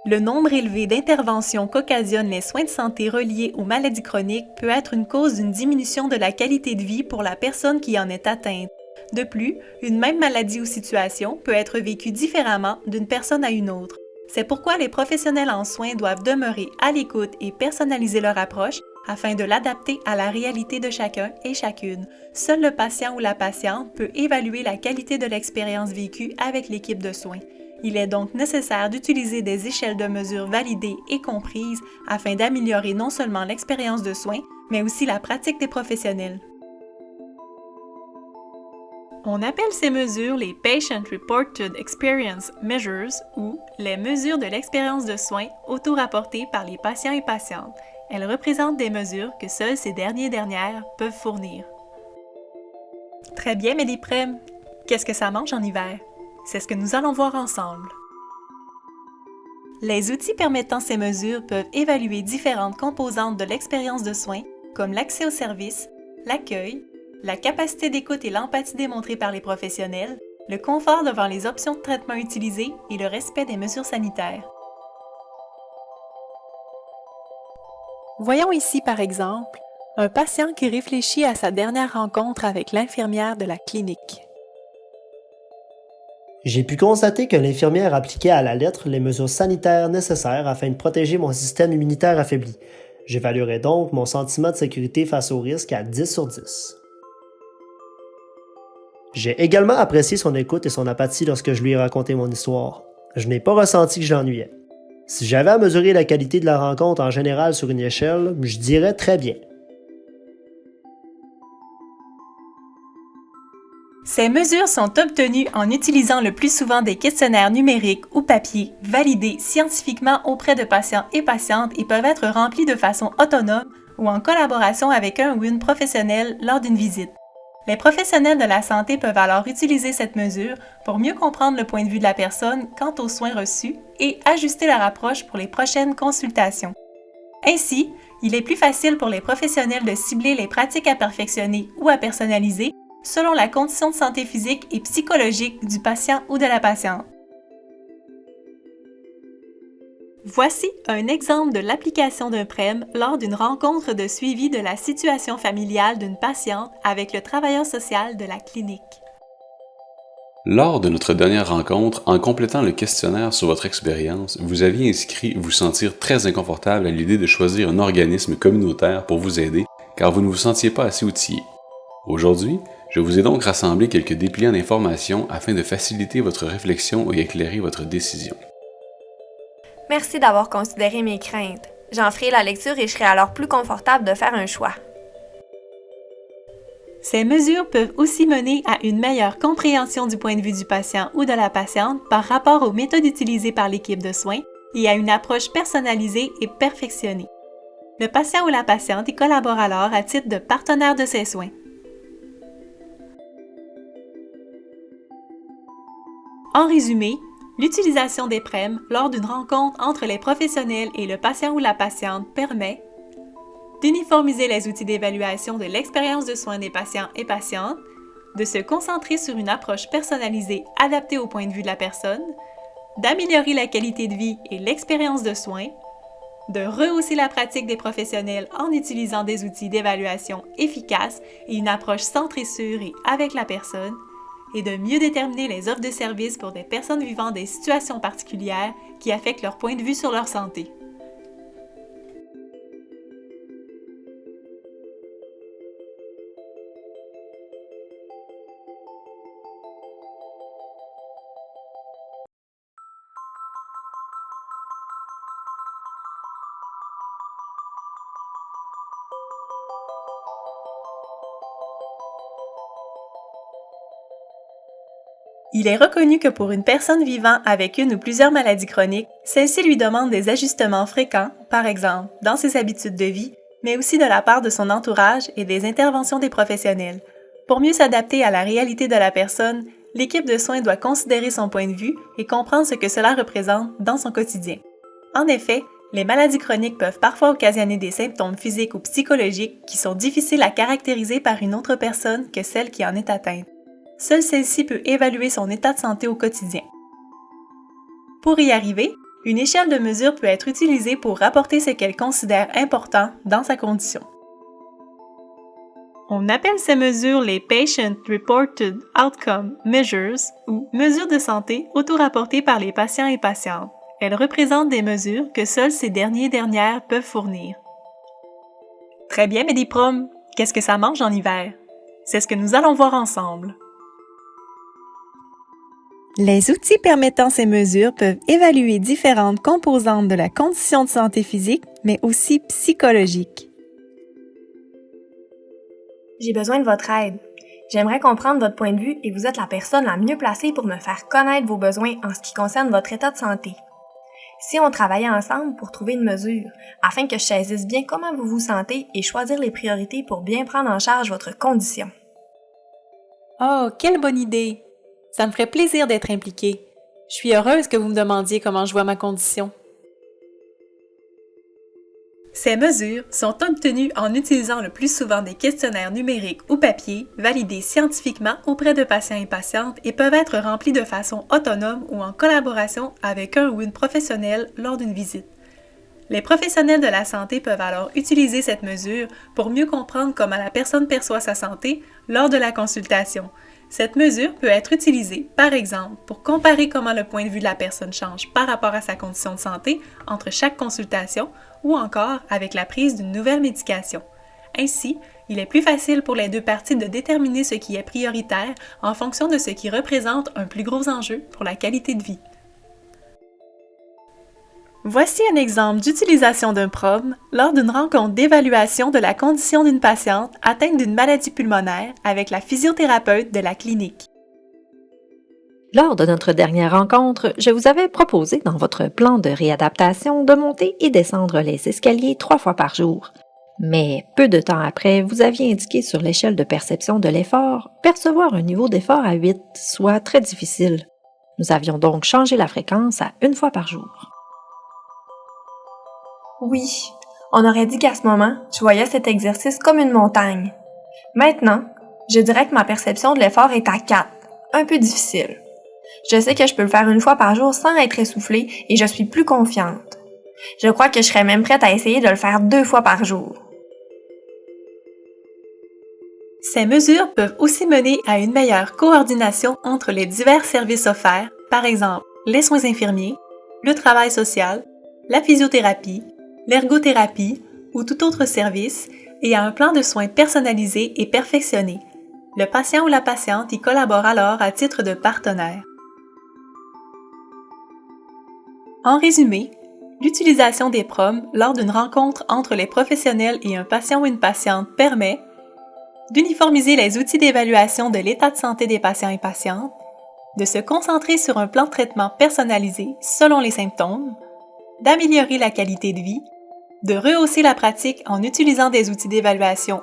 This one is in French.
Le nombre élevé d'interventions qu'occasionnent les soins de santé reliés aux maladies chroniques peut être une cause d'une diminution de la qualité de vie pour la personne qui en est atteinte. De plus, une même maladie ou situation peut être vécue différemment d'une personne à une autre. C'est pourquoi les professionnels en soins doivent demeurer à l'écoute et personnaliser leur approche afin de l'adapter à la réalité de chacun et chacune. Seul le patient ou la patiente peut évaluer la qualité de l'expérience vécue avec l'équipe de soins. Il est donc nécessaire d'utiliser des échelles de mesure validées et comprises afin d'améliorer non seulement l'expérience de soins, mais aussi la pratique des professionnels. On appelle ces mesures les Patient Reported Experience Measures ou les mesures de l'expérience de soins auto-rapportées par les patients et patientes. Elles représentent des mesures que seuls ces dernières peuvent fournir. Très bien, Méliprem. Qu'est-ce que ça mange en hiver? C'est ce que nous allons voir ensemble. Les outils permettant ces mesures peuvent évaluer différentes composantes de l'expérience de soins, comme l'accès aux services, l'accueil, la capacité d'écoute et l'empathie démontrée par les professionnels, le confort devant les options de traitement utilisées et le respect des mesures sanitaires. Voyons ici par exemple un patient qui réfléchit à sa dernière rencontre avec l'infirmière de la clinique. J'ai pu constater que l'infirmière appliquait à la lettre les mesures sanitaires nécessaires afin de protéger mon système immunitaire affaibli. J'évaluerai donc mon sentiment de sécurité face au risque à 10 sur 10. J'ai également apprécié son écoute et son apathie lorsque je lui ai raconté mon histoire. Je n'ai pas ressenti que je l'ennuyais. Si j'avais à mesurer la qualité de la rencontre en général sur une échelle, je dirais très bien. Ces mesures sont obtenues en utilisant le plus souvent des questionnaires numériques ou papier, validés scientifiquement auprès de patients et patientes et peuvent être remplis de façon autonome ou en collaboration avec un ou une professionnelle lors d'une visite. Les professionnels de la santé peuvent alors utiliser cette mesure pour mieux comprendre le point de vue de la personne quant aux soins reçus et ajuster leur approche pour les prochaines consultations. Ainsi, il est plus facile pour les professionnels de cibler les pratiques à perfectionner ou à personnaliser selon la condition de santé physique et psychologique du patient ou de la patiente. Voici un exemple de l'application d'un PREM lors d'une rencontre de suivi de la situation familiale d'une patiente avec le travailleur social de la clinique. Lors de notre dernière rencontre, en complétant le questionnaire sur votre expérience, vous aviez inscrit vous sentir très inconfortable à l'idée de choisir un organisme communautaire pour vous aider car vous ne vous sentiez pas assez outillé. Aujourd'hui, je vous ai donc rassemblé quelques dépliants d'informations afin de faciliter votre réflexion et éclairer votre décision. Merci d'avoir considéré mes craintes. J'en ferai la lecture et je serai alors plus confortable de faire un choix. Ces mesures peuvent aussi mener à une meilleure compréhension du point de vue du patient ou de la patiente par rapport aux méthodes utilisées par l'équipe de soins et à une approche personnalisée et perfectionnée. Le patient ou la patiente y collabore alors à titre de partenaire de ses soins. En résumé, l'utilisation des PREM lors d'une rencontre entre les professionnels et le patient ou la patiente permet d'uniformiser les outils d'évaluation de l'expérience de soins des patients et patientes, de se concentrer sur une approche personnalisée adaptée au point de vue de la personne, d'améliorer la qualité de vie et l'expérience de soins, de rehausser la pratique des professionnels en utilisant des outils d'évaluation efficaces et une approche centrée sur et avec la personne, et de mieux déterminer les offres de services pour des personnes vivant des situations particulières qui affectent leur point de vue sur leur santé. Il est reconnu que pour une personne vivant avec une ou plusieurs maladies chroniques, celle-ci lui demande des ajustements fréquents, par exemple dans ses habitudes de vie, mais aussi de la part de son entourage et des interventions des professionnels. Pour mieux s'adapter à la réalité de la personne, l'équipe de soins doit considérer son point de vue et comprendre ce que cela représente dans son quotidien. En effet, les maladies chroniques peuvent parfois occasionner des symptômes physiques ou psychologiques qui sont difficiles à caractériser par une autre personne que celle qui en est atteinte. Seule celle-ci peut évaluer son état de santé au quotidien. Pour y arriver, Une échelle de mesure peut être utilisée pour rapporter ce qu'elle considère important dans sa condition. On appelle ces mesures les Patient Reported Outcome Measures ou mesures de santé auto-rapportées par les patients et patientes. Elles représentent des mesures que seuls ces derniers et dernières peuvent fournir. Très bien, Mediprom, qu'est-ce que ça mange en hiver? C'est ce que nous allons voir ensemble. Les outils permettant ces mesures peuvent évaluer différentes composantes de la condition de santé physique, mais aussi psychologique. J'ai besoin de votre aide. J'aimerais comprendre votre point de vue et vous êtes la personne la mieux placée pour me faire connaître vos besoins en ce qui concerne votre état de santé. Si on travaillait ensemble pour trouver une mesure, afin que je saisisse bien comment vous vous sentez et choisir les priorités pour bien prendre en charge votre condition. Oh, quelle bonne idée! Ça me ferait plaisir d'être impliquée. Je suis heureuse que vous me demandiez comment je vois ma condition. Ces mesures sont obtenues en utilisant le plus souvent des questionnaires numériques ou papier, validés scientifiquement auprès de patients et patientes et peuvent être remplis de façon autonome ou en collaboration avec un ou une professionnelle lors d'une visite. Les professionnels de la santé peuvent alors utiliser cette mesure pour mieux comprendre comment la personne perçoit sa santé lors de la consultation. Cette mesure peut être utilisée, par exemple, pour comparer comment le point de vue de la personne change par rapport à sa condition de santé entre chaque consultation ou encore avec la prise d'une nouvelle médication. Ainsi, il est plus facile pour les deux parties de déterminer ce qui est prioritaire en fonction de ce qui représente un plus gros enjeu pour la qualité de vie. Voici un exemple d'utilisation d'un PROM lors d'une rencontre d'évaluation de la condition d'une patiente atteinte d'une maladie pulmonaire avec la physiothérapeute de la clinique. Lors de notre dernière rencontre, je vous avais proposé dans votre plan de réadaptation de monter et descendre les escaliers 3 fois par jour. Mais peu de temps après, vous aviez indiqué sur l'échelle de perception de l'effort percevoir un niveau d'effort à 8, soit très difficile. Nous avions donc changé la fréquence à 1 fois par jour. Oui, on aurait dit qu'à ce moment, je voyais cet exercice comme une montagne. Maintenant, je dirais que ma perception de l'effort est à 4, un peu difficile. Je sais que je peux le faire 1 fois par jour sans être essoufflée et je suis plus confiante. Je crois que je serais même prête à essayer de le faire 2 fois par jour. Ces mesures peuvent aussi mener à une meilleure coordination entre les divers services offerts, par exemple les soins infirmiers, le travail social, la physiothérapie, l'ergothérapie ou tout autre service, et à un plan de soins personnalisé et perfectionné. Le patient ou la patiente y collabore alors à titre de partenaire. En résumé, l'utilisation des PROM lors d'une rencontre entre les professionnels et un patient ou une patiente permet d'uniformiser les outils d'évaluation de l'état de santé des patients et patientes, de se concentrer sur un plan de traitement personnalisé selon les symptômes, d'améliorer la qualité de vie, de rehausser la pratique en utilisant des outils d'évaluation